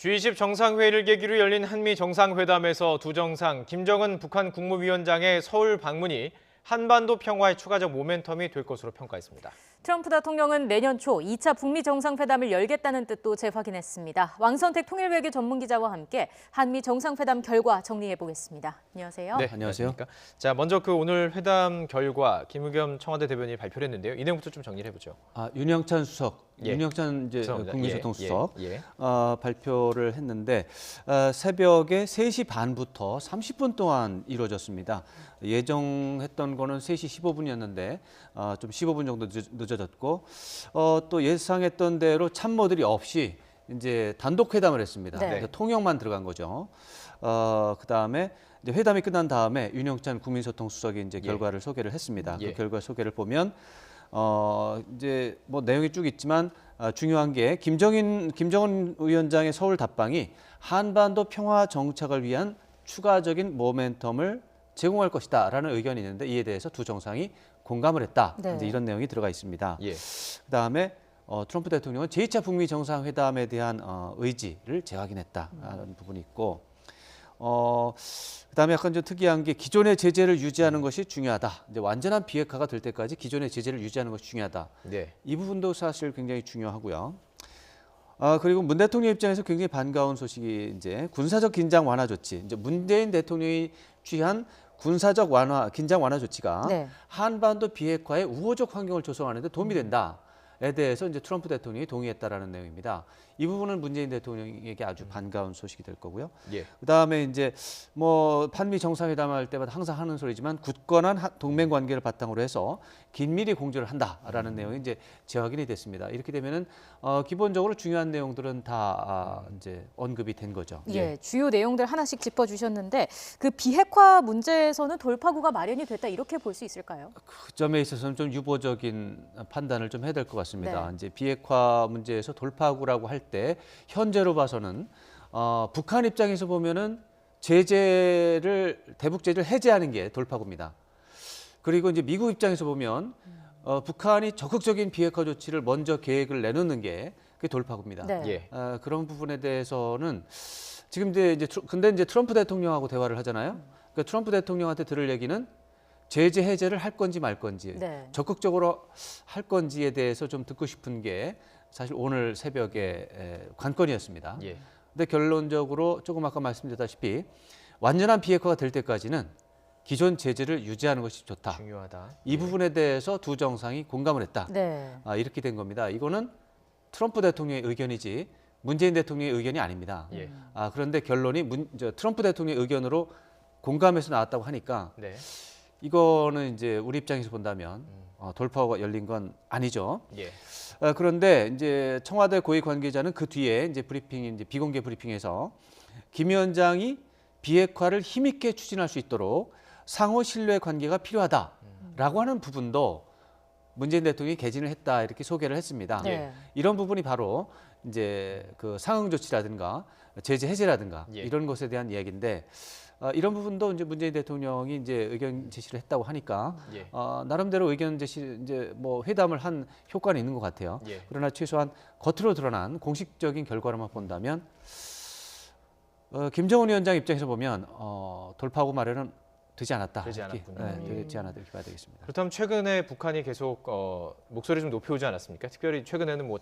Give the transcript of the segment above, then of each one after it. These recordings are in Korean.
G20 정상회의를 계기로 열린 한미 정상회담에서 두 정상 김정은 북한 국무위원장의 서울 방문이 한반도 평화의 추가적 모멘텀이 될 것으로 평가했습니다. 트럼프 대통령은 내년 초 2차 북미 정상회담을 열겠다는 뜻도 재확인했습니다. 왕선택 통일외교 전문기자와 함께 한미 정상회담 결과 정리해보겠습니다. 안녕하세요. 네, 안녕하세요. 자, 먼저 오늘 회담 결과 김의겸 청와대 대변인이 발표를 했는데요. 이 내용부터 좀 정리를 해보죠. 윤영찬 수석, 예. 윤영찬 이제 죄송합니다. 국민소통 수석 예. 발표를 했는데 새벽에 3시 반부터 30분 동안 이루어졌습니다. 예정했던 거는 3시 15분이었는데 좀 15분 정도 늦어졌고 또 예상했던 대로 참모들이 없이 이제 단독 회담을 했습니다. 네. 그래서 통역만 들어간 거죠. 그다음에 이제 회담이 끝난 다음에 윤영찬 국민소통 수석이 이제 결과를 소개를 했습니다. 예. 그 결과 소개를 보면 이제 뭐 내용이 쭉 있지만 중요한 게 김정은 위원장의 서울 답방이 한반도 평화 정착을 위한 추가적인 모멘텀을 제공할 것이다라는 의견이 있는데 이에 대해서 두 정상이 공감을 했다. 네. 이제 이런 내용이 들어가 있습니다. 예. 그다음에 트럼프 대통령은 제2차 북미 정상회담에 대한 의지를 재확인했다라는 부분이 있고 그다음에 약간 좀 특이한 게 기존의 제재를 유지하는 것이 중요하다. 이제 완전한 비핵화가 될 때까지 기존의 제재를 유지하는 것이 중요하다. 네. 이 부분도 사실 굉장히 중요하고요. 그리고 문 대통령 입장에서 굉장히 반가운 소식이 이제 군사적 긴장 완화 조치. 이제 문재인 대통령이 취한 군사적 긴장 완화 조치가 네. 한반도 비핵화에 우호적 환경을 조성하는 데 도움이 된다에 대해서 이제 트럼프 대통령이 동의했다라는 내용입니다. 이 부분은 문재인 대통령에게 아주 반가운 소식이 될 거고요. 예. 그다음에 이제 뭐 한미 정상회담 할 때마다 항상 하는 소리지만 굳건한 동맹 관계를 바탕으로 해서 긴밀히 공조를 한다라는 내용이 이제 재확인이 됐습니다. 이렇게 되면은 기본적으로 중요한 내용들은 다 이제 언급이 된 거죠. 예, 주요 내용들 하나씩 짚어주셨는데 그 비핵화 문제에서는 돌파구가 마련이 됐다 이렇게 볼 수 있을까요? 그 점에 있어서는 좀 유보적인 판단을 좀 해야 될 것 같습니다. 네. 이제 비핵화 문제에서 돌파구라고 할 때 현재로 봐서는 북한 입장에서 보면은 대북 제재를 해제하는 게 돌파구입니다. 그리고 이제 미국 입장에서 보면 북한이 적극적인 비핵화 조치를 먼저 계획을 내놓는 게 그게 돌파구입니다. 네. 예. 그런 부분에 대해서는 지금 근데 이제 트럼프 대통령하고 대화를 하잖아요. 그러니까 트럼프 대통령한테 들을 얘기는 제재 해제를 할 건지 말 건지 네. 적극적으로 할 건지에 대해서 좀 듣고 싶은 게 사실 오늘 새벽에 관건이었습니다. 예. 근데 결론적으로 조금 아까 말씀드렸다시피 완전한 비핵화가 될 때까지는 기존 제재를 유지하는 것이 좋다. 중요하다. 이 부분에 대해서 두 정상이 공감을 했다. 네. 이렇게 된 겁니다. 이거는 트럼프 대통령의 의견이지 문재인 대통령의 의견이 아닙니다. 예. 그런데 결론이 트럼프 대통령의 의견으로 공감해서 나왔다고 하니까 네. 이거는 이제 우리 입장에서 본다면 돌파구가 열린 건 아니죠. 예. 그런데 이제 청와대 고위 관계자는 그 뒤에 이제 비공개 브리핑에서 김 위원장이 비핵화를 힘있게 추진할 수 있도록 상호 신뢰 관계가 필요하다라고 하는 부분도 문재인 대통령이 개진을 했다 이렇게 소개를 했습니다. 네. 이런 부분이 바로 이제 그 상응 조치라든가 제재 해제라든가 예. 이런 것에 대한 이야기인데 이런 부분도 이제 문재인 대통령이 이제 의견 제시를 했다고 하니까 예. 나름대로 의견 제시 이제 뭐 회담을 한 효과는 있는 것 같아요. 예. 그러나 최소한 겉으로 드러난 공식적인 결과로만 본다면 김정은 위원장 입장에서 보면 돌파구 마련은 되지 않았다. 되지 이렇게, 않았군요. 되지 않았다 이렇게 봐야 되겠습니다. 그렇다면 최근에 북한이 계속 목소리 좀 높여오지 않았습니까? 특별히 최근에는 뭐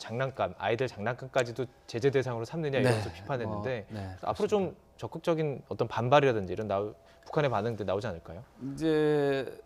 아이들 장난감까지도 제재 대상으로 삼느냐 이러면서 비판했는데 앞으로 좀 적극적인 어떤 반발이라든지 이런 북한의 반응들 나오지 않을까요? 이제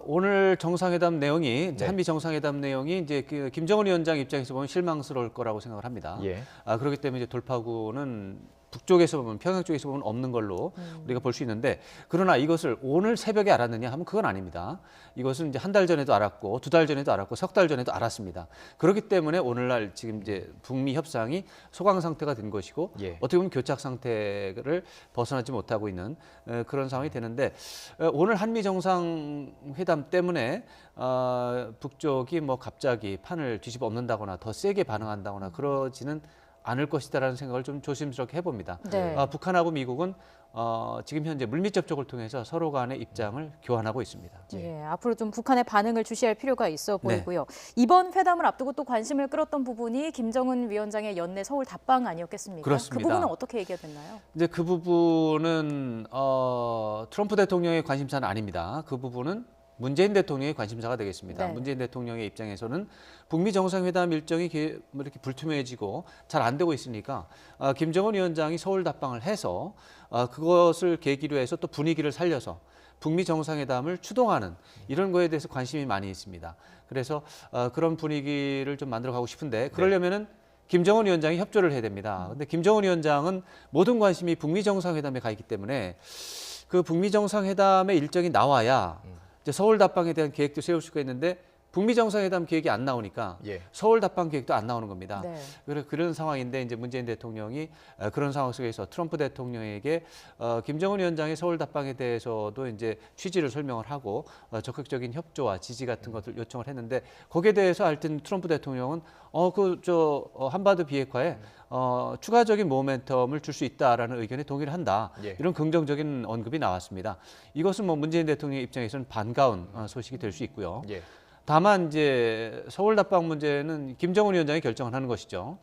오늘 정상회담 내용이 네. 한미 정상회담 내용이 이제 그 김정은 위원장 입장에서 보면 실망스러울 거라고 생각을 합니다. 예. 그렇기 때문에 이제 돌파구는 북쪽에서 보면 평양 쪽에서 보면 없는 걸로 우리가 볼 수 있는데 그러나 이것을 오늘 새벽에 알았느냐 하면 그건 아닙니다. 이것은 이제 한 달 전에도 알았고 두 달 전에도 알았고 석 달 전에도 알았습니다. 그렇기 때문에 오늘날 지금 이제 북미 협상이 소강 상태가 된 것이고 예. 어떻게 보면 교착 상태를 벗어나지 못하고 있는 그런 상황이 되는데 오늘 한미 정상회담 때문에 북쪽이 뭐 갑자기 판을 뒤집어 엎는다거나 더 세게 반응한다거나 그러지는 않을 것이다라는 생각을 좀 조심스럽게 해봅니다. 네. 북한하고 미국은 지금 현재 물밑 접촉을 통해서 서로 간의 입장을 교환하고 있습니다. 예, 앞으로 좀 북한의 반응을 주시할 필요가 있어 보이고요. 이번 회담을 앞두고 또 관심을 끌었던 부분이 김정은 위원장의 연내 서울 답방 아니었겠습니까? 그렇습니다. 그 부분은 어떻게 얘기됐나요? 이제 그 부분은 트럼프 대통령의 관심사는 아닙니다. 그 부분은 문재인 대통령의 관심사가 되겠습니다. 네. 문재인 대통령의 입장에서는 북미 정상회담 일정이 이렇게 불투명해지고 잘 안 되고 있으니까 김정은 위원장이 서울 답방을 해서 그것을 계기로 해서 또 분위기를 살려서 북미 정상회담을 추동하는 이런 거에 대해서 관심이 많이 있습니다. 그래서 그런 분위기를 좀 만들어가고 싶은데 그러려면은 김정은 위원장이 협조를 해야 됩니다. 근데 김정은 위원장은 모든 관심이 북미 정상회담에 가 있기 때문에 그 북미 정상회담의 일정이 나와야 이제 서울 답방에 대한 계획도 세울 수가 있는데 북미 정상회담 계획이 안 나오니까 예. 서울 답방 계획도 안 나오는 겁니다. 네. 그런 상황인데 이제 문재인 대통령이 그런 상황 속에서 트럼프 대통령에게 김정은 위원장의 서울 답방에 대해서도 이제 취지를 설명을 하고 적극적인 협조와 지지 같은 것을 요청을 했는데 거기에 대해서 하여튼 트럼프 대통령은 한반도 비핵화에 추가적인 모멘텀을 줄 수 있다라는 의견에 동의를 한다. 예. 이런 긍정적인 언급이 나왔습니다. 이것은 뭐 문재인 대통령의 입장에서는 반가운 소식이 될 수 있고요. 예. 다만 이제 서울 답방 문제는 김정은 위원장이 결정을 하는 것이죠.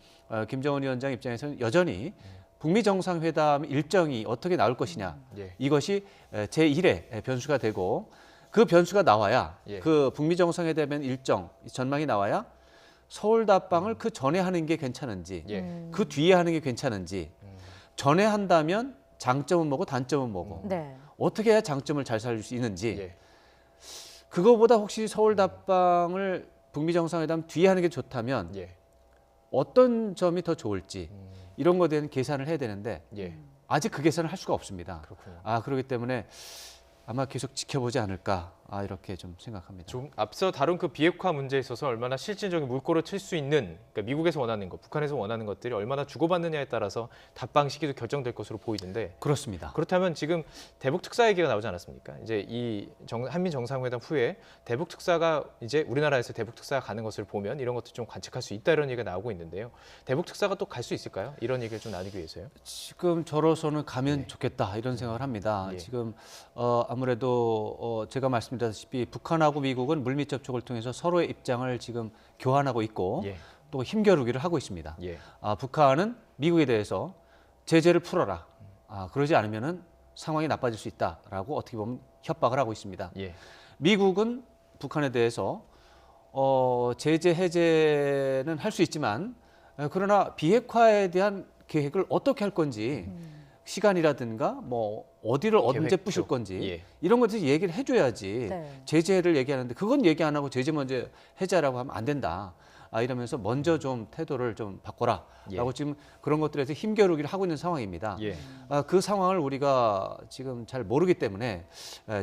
김정은 위원장 입장에서는 여전히 북미 정상회담 일정이 어떻게 나올 것이냐 예. 이것이 제1의 변수가 되고 그 변수가 나와야 예. 그 북미 정상회담의 일정 전망이 나와야 서울 답방을 그 전에 하는 게 괜찮은지 예. 그 뒤에 하는 게 괜찮은지 전에 한다면 장점은 뭐고 단점은 뭐고 네. 어떻게 해야 장점을 잘 살릴 수 있는지 예. 그거보다 혹시 서울 답방을 북미 정상회담 뒤에 하는 게 좋다면 예. 어떤 점이 더 좋을지 이런 거에 대한 계산을 해야 되는데 예. 아직 그 계산을 할 수가 없습니다. 그렇군요. 그렇기 때문에 아마 계속 지켜보지 않을까 이렇게 좀 생각합니다. 좀 앞서 다룬 그 비핵화 문제에 있어서 얼마나 실질적인 물꼬를 칠 수 있는 그러니까 미국에서 원하는 것, 북한에서 원하는 것들이 얼마나 주고받느냐에 따라서 답방 시기도 결정될 것으로 보이는데 그렇습니다. 그렇다면 지금 대북 특사 얘기가 나오지 않았습니까? 이제 이 한미 정상회담 후에 대북 특사가 이제 우리나라에서 대북 특사가 가는 것을 보면 이런 것도 좀 관측할 수 있다 이런 얘기가 나오고 있는데요. 대북 특사가 또 갈 수 있을까요? 이런 얘기를 좀 나누기 위해서요. 지금 저로서는 가면 좋겠다 이런 생각을 합니다. 예. 지금 아무래도 제가 말씀드렸다시피 북한하고 미국은 물밑 접촉을 통해서 서로의 입장을 지금 교환하고 있고 예. 또 힘겨루기를 하고 있습니다. 예. 북한은 미국에 대해서 제재를 풀어라. 그러지 않으면은 상황이 나빠질 수 있다라고 어떻게 보면 협박을 하고 있습니다. 예. 미국은 북한에 대해서 제재 해제는 할 수 있지만 그러나 비핵화에 대한 계획을 어떻게 할 건지 시간이라든가 뭐 어디를 언제 계획표. 부실 건지 예. 이런 것들 얘기를 해줘야지 네. 제재를 얘기하는데 그건 얘기 안 하고 제재 먼저 해제라고 하면 안 된다. 이러면서 먼저 좀 태도를 좀 바꿔라라고 예. 지금 그런 것들에서 힘겨루기를 하고 있는 상황입니다. 예. 그 상황을 우리가 지금 잘 모르기 때문에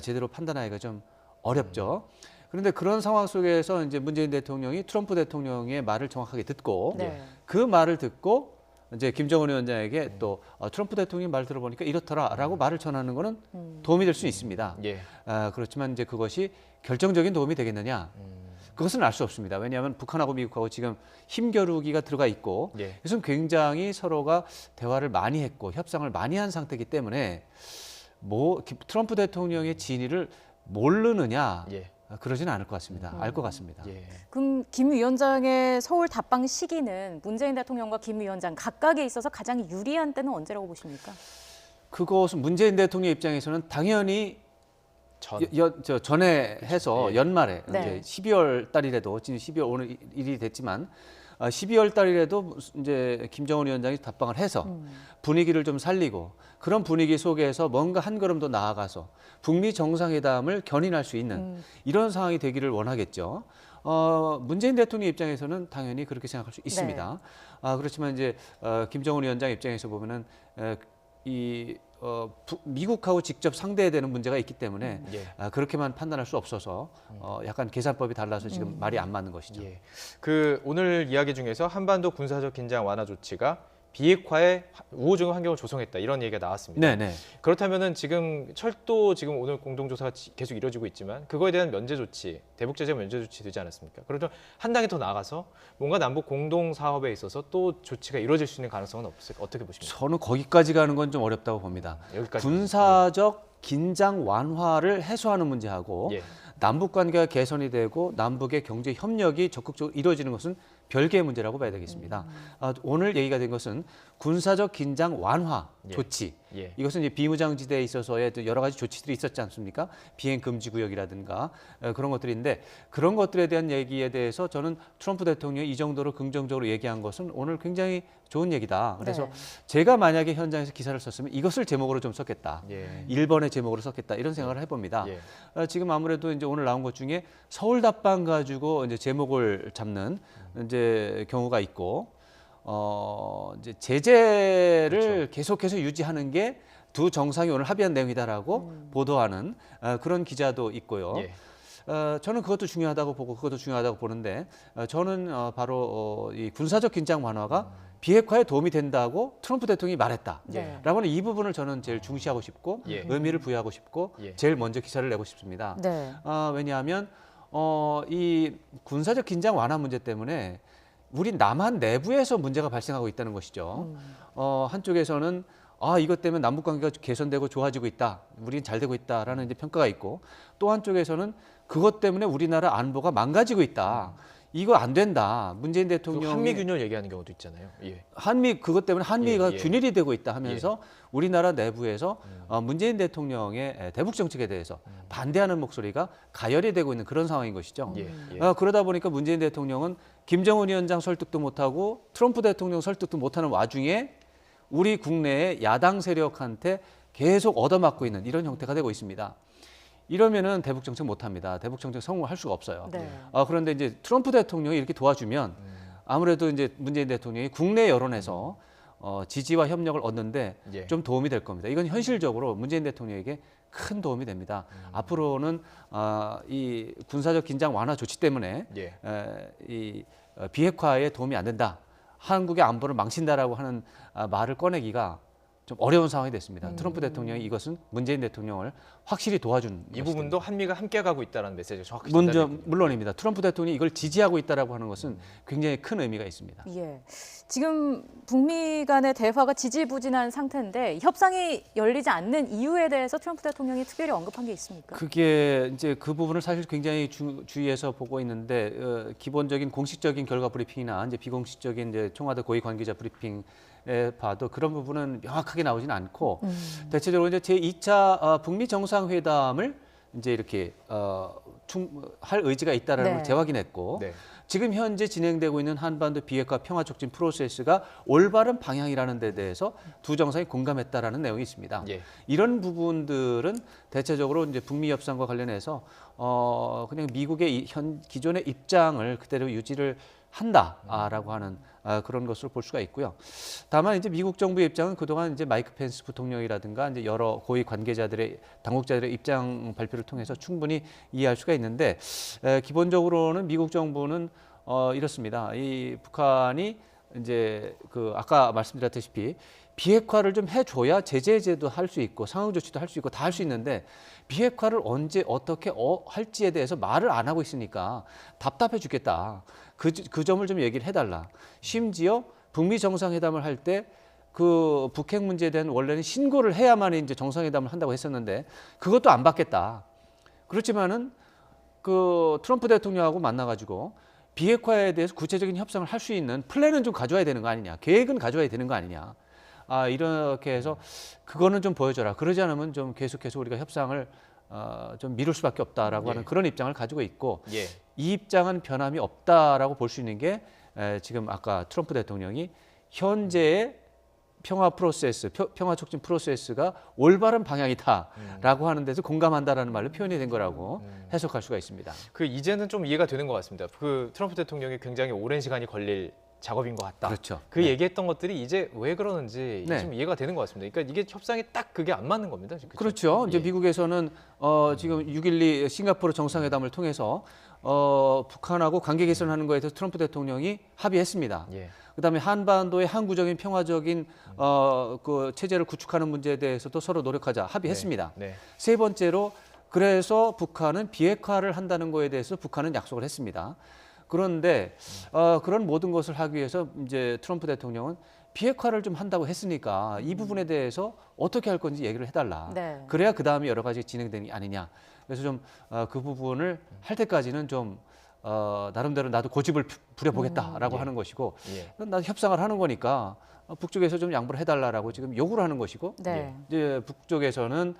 제대로 판단하기가 좀 어렵죠. 그런데 그런 상황 속에서 이제 문재인 대통령이 트럼프 대통령의 말을 정확하게 듣고 네. 그 말을 듣고 이제 김정은 위원장에게 또 트럼프 대통령이 말 들어보니까 이렇더라라고 말을 전하는 거는 도움이 될 수 있습니다. 예. 그렇지만 이제 그것이 결정적인 도움이 되겠느냐? 그것은 알 수 없습니다. 왜냐하면 북한하고 미국하고 지금 힘겨루기가 들어가 있고 예. 그래서 굉장히 서로가 대화를 많이 했고 협상을 많이 한 상태이기 때문에 트럼프 대통령의 진위를 모르느냐? 예. 그러지는 않을 것 같습니다. 알 것 같습니다. 예. 그럼 김 위원장의 서울 답방 시기는 문재인 대통령과 김 위원장 각각에 있어서 가장 유리한 때는 언제라고 보십니까? 그것은 문재인 대통령 입장에서는 당연히 전에 해서 예. 연말에 네. 이제 12월 달이라도 지금 12월 오늘 일이 됐지만 12월 달이라도 이제 김정은 위원장이 답방을 해서 분위기를 좀 살리고 그런 분위기 속에서 뭔가 한 걸음 더 나아가서 북미 정상회담을 견인할 수 있는 이런 상황이 되기를 원하겠죠. 문재인 대통령 입장에서는 당연히 그렇게 생각할 수 있습니다. 그렇지만 이제 김정은 위원장 입장에서 보면은 미국하고 직접 상대해야 되는 문제가 있기 때문에 예. 그렇게만 판단할 수 없어서 약간 계산법이 달라서 지금 말이 안 맞는 것이죠. 예. 오늘 이야기 중에서 한반도 군사적 긴장 완화 조치가 비핵화에 우호적인 환경을 조성했다 이런 얘기가 나왔습니다. 네네. 그렇다면은 지금 철도 지금 오늘 공동조사가 계속 이뤄지고 있지만 그거에 대한 면제 조치, 대북 제재 면제 조치 되지 않았습니까? 그래도 한 단계 더 나아가서 뭔가 남북 공동 사업에 있어서 또 조치가 이루어질 수 있는 가능성은 없을까? 어떻게 보십니까? 저는 거기까지 가는 건 좀 어렵다고 봅니다. 여기까지 군사적 긴장 완화를 해소하는 문제하고 예. 남북 관계가 개선이 되고 남북의 경제 협력이 적극적으로 이루어지는 것은 별개의 문제라고 봐야 되겠습니다. 오늘 얘기가 된 것은 군사적 긴장 완화 예. 조치. 예. 이것은 이제 비무장지대에 있어서의 또 여러 가지 조치들이 있었지 않습니까? 비행 금지 구역이라든가 그런 것들인데 그런 것들에 대한 얘기에 대해서 저는 트럼프 대통령이 이 정도로 긍정적으로 얘기한 것은 오늘 굉장히 좋은 얘기다. 그래서 네. 제가 만약에 현장에서 기사를 썼으면 이것을 제목으로 좀 썼겠다. 예. 1번의 제목으로 썼겠다. 이런 생각을 해봅니다. 예. 지금 아무래도 이제 오늘 나온 것 중에 서울 답방 가지고 이제 제목을 잡는 이제 경우가 있고 이제 제재를 그렇죠. 계속해서 유지하는 게 두 정상이 오늘 합의한 내용이다라고 보도하는 그런 기자도 있고요. 예. 저는 그것도 중요하다고 보고 그것도 중요하다고 보는데 저는 바로 이 군사적 긴장 완화가 비핵화에 도움이 된다고 트럼프 대통령이 말했다라고 네. 하는 이 부분을 저는 제일 중시하고 싶고 예. 의미를 부여하고 싶고 예. 제일 먼저 기사를 내고 싶습니다. 네. 왜냐하면 이 군사적 긴장 완화 문제 때문에 우리 남한 내부에서 문제가 발생하고 있다는 것이죠. 한쪽에서는 이것 때문에 남북 관계가 개선되고 좋아지고 있다. 우리는 잘 되고 있다라는 이제 평가가 있고 또 한쪽에서는 그것 때문에 우리나라 안보가 망가지고 있다. 이거 안 된다. 문재인 대통령이 한미 균열 얘기하는 경우도 있잖아요. 예. 그것 때문에 한미가 예. 균일이 되고 있다 하면서 우리나라 내부에서 문재인 대통령의 대북 정책에 대해서 반대하는 목소리가 가열이 되고 있는 그런 상황인 것이죠. 예. 예. 그러다 보니까 문재인 대통령은 김정은 위원장 설득도 못하고 트럼프 대통령 설득도 못하는 와중에 우리 국내의 야당 세력한테 계속 얻어맞고 있는 이런 형태가 되고 있습니다. 이러면은 대북 정책 못합니다. 대북 정책 성공할 수가 없어요. 네. 그런데 이제 트럼프 대통령이 이렇게 도와주면 아무래도 이제 문재인 대통령이 국내 여론에서 지지와 협력을 얻는데 예. 좀 도움이 될 겁니다. 이건 현실적으로 문재인 대통령에게 큰 도움이 됩니다. 앞으로는 이 군사적 긴장 완화 조치 때문에 예. 이 비핵화에 도움이 안 된다. 한국의 안보를 망친다라고 하는 말을 꺼내기가 좀 어려운 상황이 됐습니다. 트럼프 대통령이 이것은 문재인 대통령을 확실히 도와준 이 것이 부분도 한미가 함께 가고 있다는 메시지가 정확히 됩니다. 전달됩니다. 물론입니다. 트럼프 대통령이 이걸 지지하고 있다라고 하는 것은 굉장히 큰 의미가 있습니다. 예. 지금 북미 간의 대화가 지지부진한 상태인데 협상이 열리지 않는 이유에 대해서 트럼프 대통령이 특별히 언급한 게 있습니까? 그게 이제 그 부분을 사실 굉장히 주의해서 보고 있는데 기본적인 공식적인 결과 브리핑이나 이제 비공식적인 이제 청와대 고위 관계자 브리핑 에 봐도 그런 부분은 명확하게 나오진 않고 대체적으로 이제 제2차 북미 정상회담을 이제 이렇게 할 의지가 있다라는 네. 걸 재확인했고 네. 지금 현재 진행되고 있는 한반도 비핵화 평화 촉진 프로세스가 올바른 방향이라는 데 대해서 두 정상이 공감했다라는 내용이 있습니다. 예. 이런 부분들은 대체적으로 이제 북미 협상과 관련해서 그냥 미국의 기존의 입장을 그대로 유지를 한다라고 하는 그런 것으로 볼 수가 있고요. 다만 이제 미국 정부의 입장은 그동안 이제 마이크 펜스 부통령이라든가 이제 여러 고위 관계자들의 당국자들의 입장 발표를 통해서 충분히 이해할 수가 있는데 기본적으로는 미국 정부는 이렇습니다. 이 북한이 이제 그 아까 말씀드렸다시피 비핵화를 좀 해줘야 제재도 할 수 있고 상응 조치도 할 수 있고 다 할 수 있는데 비핵화를 언제 어떻게 할지에 대해서 말을 안 하고 있으니까 답답해 죽겠다. 그 점을 좀 얘기를 해달라. 심지어 북미 정상회담을 할 때 그 북핵 문제에 대한 원래는 신고를 해야만 이제 정상회담을 한다고 했었는데 그것도 안 받겠다. 그렇지만은 그 트럼프 대통령하고 만나가지고 비핵화에 대해서 구체적인 협상을 할 수 있는 플랜은 좀 가져와야 되는 거 아니냐. 계획은 가져와야 되는 거 아니냐. 이렇게 해서 그거는 좀 보여줘라. 그러지 않으면 좀 계속해서 우리가 협상을 좀 미룰 수밖에 없다라고 하는 그런 입장을 가지고 있고 예. 이 입장은 변함이 없다라고 볼 수 있는 게 지금 아까 트럼프 대통령이 현재의 평화 프로세스, 평화 촉진 프로세스가 올바른 방향이다라고 하는 데서 공감한다라는 말로 표현이 된 거라고 해석할 수가 있습니다. 그 이제는 좀 이해가 되는 것 같습니다. 그 트럼프 대통령이 굉장히 오랜 시간이 걸릴 작업인 것 같다. 그렇죠. 그 네. 얘기했던 것들이 이제 왜 그러는지 네. 좀 이해가 되는 것 같습니다. 그러니까 이게 협상이 딱 그게 안 맞는 겁니다. 그렇죠? 그렇죠. 이제 예. 미국에서는 지금 6.12 싱가포르 정상회담을 통해서 북한하고 관계 개선하는 거에 대해서 트럼프 대통령이 합의했습니다. 예. 그다음에 한반도의 항구적인 평화적인 그 체제를 구축하는 문제에 대해서도 서로 노력하자 합의했습니다. 네. 세 번째로 그래서 북한은 비핵화를 한다는 거에 대해서 북한은 약속을 했습니다. 그런데 그런 모든 것을 하기 위해서 이제 트럼프 대통령은 비핵화를 좀 한다고 했으니까 이 부분에 대해서 어떻게 할 건지 얘기를 해달라. 네. 그래야 그 다음에 여러 가지 진행되는 게 아니냐. 그래서 좀 그 부분을 할 때까지는 좀 나름대로 나도 고집을 부려보겠다라고 예. 하는 것이고, 예. 나도 협상을 하는 거니까 북쪽에서 좀 양보를 해달라라고 지금 요구를 하는 것이고, 네. 이제 북쪽에서는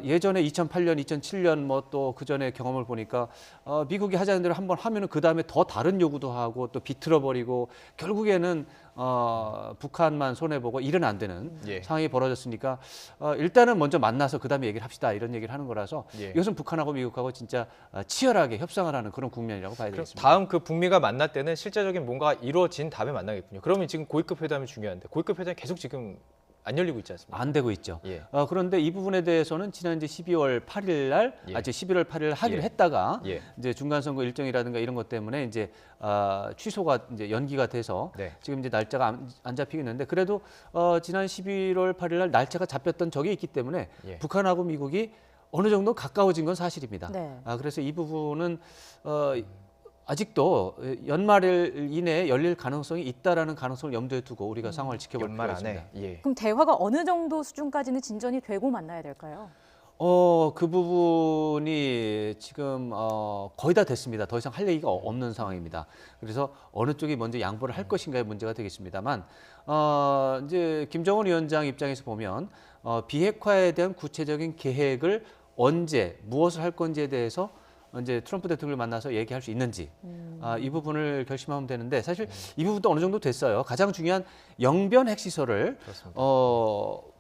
예전에 2008년, 2007년 뭐 또 그 전에 경험을 보니까 미국이 하자는 대로 한번 하면은 그 다음에 더 다른 요구도 하고 또 비틀어 버리고 결국에는 북한만 손해 보고 일은 안 되는 예. 상황이 벌어졌으니까 일단은 먼저 만나서 그 다음에 얘기를 합시다 이런 얘기를 하는 거라서 예. 이것은 북한하고 미국하고 진짜 치열하게 협상을 하는 그런 국면이라고 봐야 그럼 되겠습니다. 다음 그 북미가 만날 때는 실제적인 뭔가 이루어진 다음에 만나겠군요. 그러면 지금 고위급 회담이 중요한데 고위급 회담이 계속 지금 안 열리고 있지 않습니까? 안 되고 있죠. 예. 그런데 이 부분에 대해서는 지난 이제 12월 8일 날, 예. 11월 8일 하기로 예. 했다가 예. 이제 중간 선거 일정이라든가 이런 것 때문에 이제 취소가 이제 연기가 돼서 네. 지금 이제 날짜가 안 잡히고 있는데 그래도 지난 11월 8일 날 날짜가 잡혔던 적이 있기 때문에 예. 북한하고 미국이 어느 정도 가까워진 건 사실입니다. 네. 그래서 이 부분은 아직도 연말 이내에 열릴 가능성이 있다라는 가능성을 염두에 두고 우리가 상황을 지켜볼 연말 필요가 있습니다. 안에. 예. 그럼 대화가 어느 정도 수준까지는 진전이 되고 만나야 될까요? 그 부분이 지금 거의 다 됐습니다. 더 이상 할 얘기가 없는 상황입니다. 그래서 어느 쪽이 먼저 양보를 할 것인가의 문제가 되겠습니다만, 이제 김정은 위원장 입장에서 보면 비핵화에 대한 구체적인 계획을 언제 무엇을 할 건지에 대해서 이제 트럼프 대통령을 만나서 얘기할 수 있는지 이 부분을 결심하면 되는데 사실 이 부분도 어느 정도 됐어요. 가장 중요한 영변 핵시설을 그렇습니다.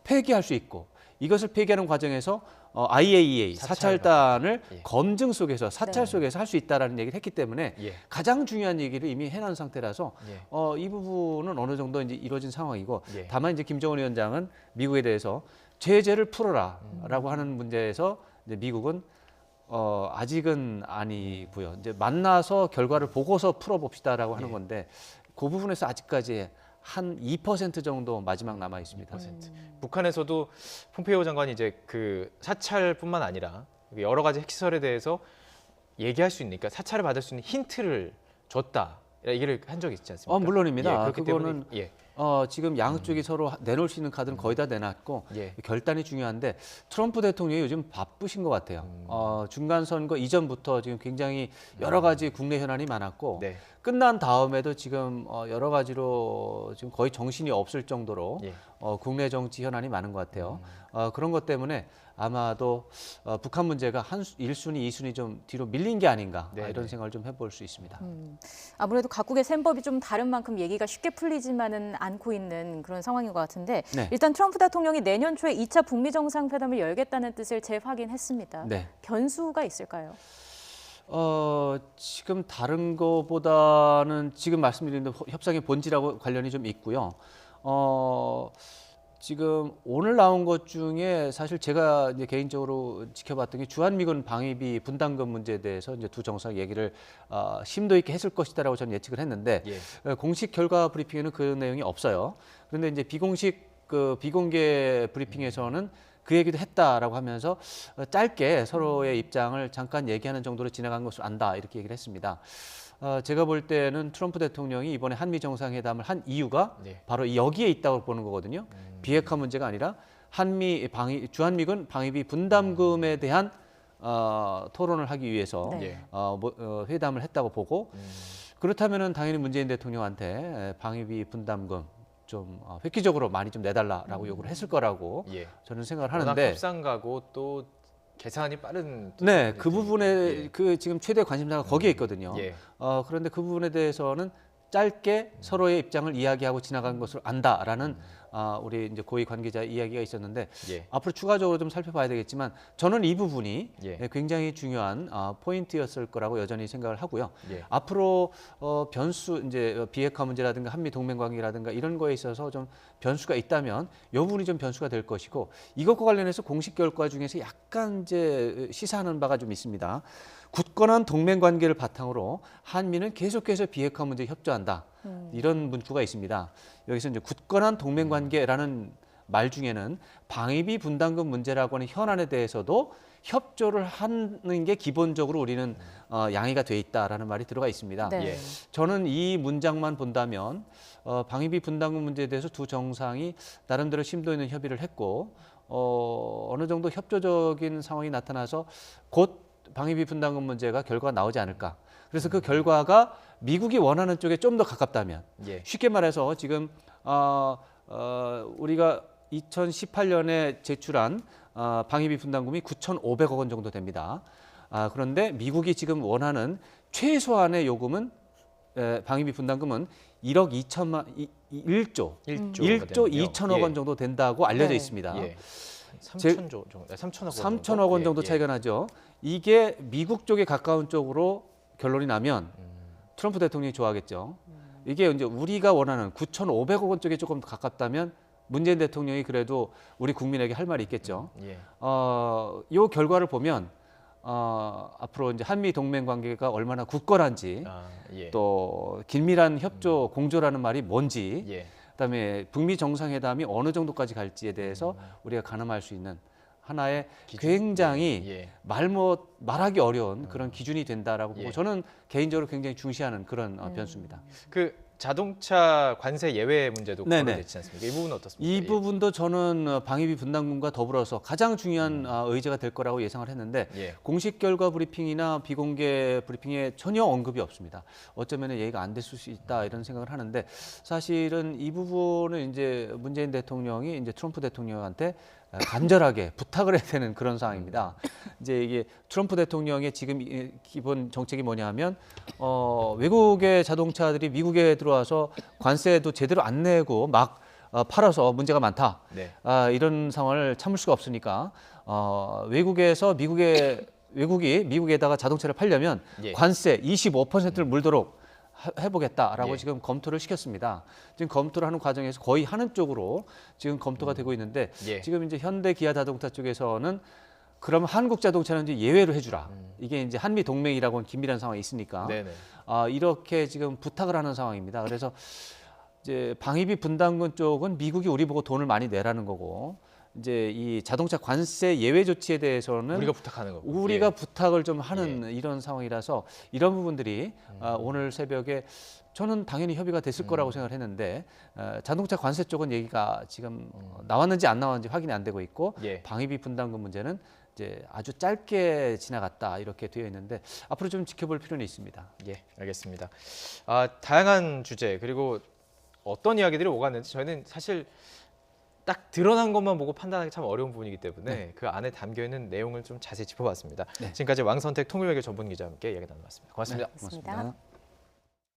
폐기할 수 있고 이것을 폐기하는 과정에서 IAEA 사찰단을 예. 검증 속에서 사찰 네. 속에서 할 수 있다라는 얘기를 했기 때문에 예. 가장 중요한 얘기를 이미 해놓은 상태라서 예. 이 부분은 어느 정도 이제 이루어진 상황이고 예. 다만 이제 김정은 위원장은 미국에 대해서 제재를 풀어라라고 하는 문제에서 이제 미국은 아직은 아니고요. 이제 만나서 결과를 보고서 풀어봅시다라고 하는 예. 건데 그 부분에서 아직까지 한 2% 정도 마지막 남아 있습니다. 2%. 북한에서도 폼페이오 장관이 이제 그 사찰뿐만 아니라 여러 가지 핵시설에 대해서 얘기할 수 있는, 그러니까 사찰을 받을 수 있는 힌트를 줬다. 얘기를 한 적이 있지 않습니까? 물론입니다. 예, 그렇기 그거는 때문에 지금 양쪽이 서로 내놓을 수 있는 카드는 거의 다 내놨고 예. 결단이 중요한데 트럼프 대통령이 요즘 바쁘신 것 같아요. 중간 선거 이전부터 지금 굉장히 여러 가지 국내 현안이 많았고 네. 끝난 다음에도 지금 여러 가지로 지금 거의 정신이 없을 정도로 예. 국내 정치 현안이 많은 것 같아요. 그런 것 때문에 아마도 북한 문제가 1순위, 2순위 좀 뒤로 밀린 게 아닌가 네, 이런 네. 생각을 좀 해볼 수 있습니다. 아무래도 각국의 셈법이 좀 다른 만큼 얘기가 쉽게 풀리지만은 않고 있는 그런 상황인 것 같은데 네. 일단 트럼프 대통령이 내년 초에 2차 북미 정상회담을 열겠다는 뜻을 재확인했습니다. 네. 변수가 있을까요? 지금 다른 거보다는 지금 말씀드린 협상의 본질하고 관련이 좀 있고요. 지금 오늘 나온 것 중에 사실 제가 이제 개인적으로 지켜봤던 게 주한미군 방위비 분담금 문제에 대해서 이제 두 정상 얘기를 심도 있게 했을 것이다라고 저는 예측을 했는데 공식 결과 브리핑에는 그 내용이 없어요. 그런데 이제 비공개 브리핑에서는 그 얘기도 했다라고 하면서 짧게 서로의 입장을 잠깐 얘기하는 정도로 지나간 것으로 안다 이렇게 얘기를 했습니다. 제가 볼 때는 트럼프 대통령이 이번에 한미 정상회담을 한 이유가 네. 바로 여기에 있다고 보는 거거든요. 비핵화 문제가 아니라 주한미군 방위비 분담금에 대한 토론을 하기 위해서 네. 회담을 했다고 보고 그렇다면은 당연히 문재인 대통령한테 방위비 분담금 좀 획기적으로 많이 좀 내달라라고 요구를 했을 거라고 예. 저는 생각을 워낙 하는데 협상가고 또 계산이 빠른. 네, 그 분이죠. 부분에 예. 그 지금 최대 관심사가 거기에 있거든요. 예. 그런데 그 부분에 대해서는 짧게 서로의 입장을 이야기하고 지나간 것을 안다라는 우리 이제 고위 관계자 이야기가 있었는데 예. 앞으로 추가적으로 좀 살펴봐야 되겠지만 저는 이 부분이 예. 굉장히 중요한 포인트였을 거라고 여전히 생각을 하고요. 예. 앞으로 변수 이제 비핵화 문제라든가 한미 동맹 관계라든가 이런 거에 있어서 좀 변수가 있다면 이 부분이 좀 변수가 될 것이고 이것과 관련해서 공식 결과 중에서 약간 이제 시사하는 바가 좀 있습니다. 굳건한 동맹 관계를 바탕으로 한미는 계속해서 비핵화 문제에 협조한다. 이런 문구가 있습니다. 여기서 이제 굳건한 동맹 관계라는 말 중에는 방위비 분담금 문제라고 하는 현안에 대해서도 협조를 하는 게 기본적으로 우리는 양해가 돼 있다라는 말이 들어가 있습니다. 네. 예. 저는 이 문장만 본다면 방위비 분담금 문제에 대해서 두 정상이 나름대로 심도 있는 협의를 했고 어느 정도 협조적인 상황이 나타나서 곧 방위비 분담금 문제가 결과가 나오지 않을까. 그래서 그 결과가 미국이 원하는 쪽에 좀 더 가깝다면 예. 쉽게 말해서 지금 우리가 2018년에 제출한 방위비 분담금이 9,500억 원 정도 됩니다. 그런데 미국이 지금 원하는 최소한의 요금은 방위비 분담금은 1억 1조 2천억 원 정도 된다고 알려져 네. 있습니다. 예. 3천조 정도, 3천억 원 3천억 원 정도 차이가 나죠. 이게 미국 쪽에 가까운 쪽으로 결론이 나면 트럼프 대통령이 좋아하겠죠. 이게 이제 우리가 원하는 9,500억 원 쪽에 조금 가깝다면 문재인 대통령이 그래도 우리 국민에게 할 말이 있겠죠. 예. 이 결과를 보면 앞으로 이제 한미 동맹 관계가 얼마나 굳건한지 예. 또 긴밀한 협조 공조라는 말이 뭔지 예. 그다음에 북미 정상회담이 어느 정도까지 갈지에 대해서 우리가 가늠할 수 있는 하나의 굉장히 예. 말하기 어려운 그런 기준이 된다라고 보고 예. 저는 개인적으로 굉장히 중시하는 그런 변수입니다. 그 자동차 관세 예외 문제도 네네. 거론됐지 않습니까? 이 부분은 어떻습니까? 이 부분도 저는 방위비 분담금과 더불어서 가장 중요한 의제가 될 거라고 예상을 했는데 예. 공식 결과 브리핑이나 비공개 브리핑에 전혀 언급이 없습니다. 어쩌면 얘기가 안 됐을 수 있다 이런 생각을 하는데 사실은 이 부분은 이제 문재인 대통령이 이제 트럼프 대통령한테 간절하게 부탁을 해야 되는 그런 상황입니다. 이제 이게 트럼프 대통령의 지금 기본 정책이 뭐냐면 외국의 자동차들이 미국에 들어와서 관세도 제대로 안 내고 막 팔아서 문제가 많다. 네. 이런 상황을 참을 수가 없으니까 외국에서 외국이 미국에다가 자동차를 팔려면 예. 관세 25%를 물도록 해보겠다라고 예. 지금 검토를 시켰습니다. 지금 검토를 하는 과정에서 거의 하는 쪽으로 지금 검토가 되고 있는데 예. 지금 이제 현대 기아 자동차 쪽에서는 그럼 한국 자동차는 이제 예외로 해주라. 이게 이제 한미 동맹이라고 하는 긴밀한 상황이 있으니까 네네. 이렇게 지금 부탁을 하는 상황입니다. 그래서 이제 방위비 분담금 쪽은 미국이 우리 보고 돈을 많이 내라는 거고 이제 이 자동차 관세 예외 조치에 대해서는 우리가 부탁하는 거고. 우리가 부탁을 좀 하는 이런 상황이라서 이런 부분들이 오늘 새벽에 저는 당연히 협의가 됐을 거라고 생각을 했는데 자동차 관세 쪽은 얘기가 지금 나왔는지 안 나왔는지 확인이 안 되고 있고 예. 방위비 분담금 문제는 이제 아주 짧게 지나갔다 이렇게 되어 있는데 앞으로 좀 지켜볼 필요는 있습니다. 예, 알겠습니다. 다양한 주제 그리고 어떤 이야기들이 오갔는지 저희는 사실 딱 드러난 것만 보고 판단하기 참 어려운 부분이기 때문에 그 안에 담겨 있는 내용을 좀 자세히 짚어봤습니다. 지금까지 왕선택 통일외교 전문기자와 함께 이야기 나눠봤습니다. 고맙습니다. 고맙습니다.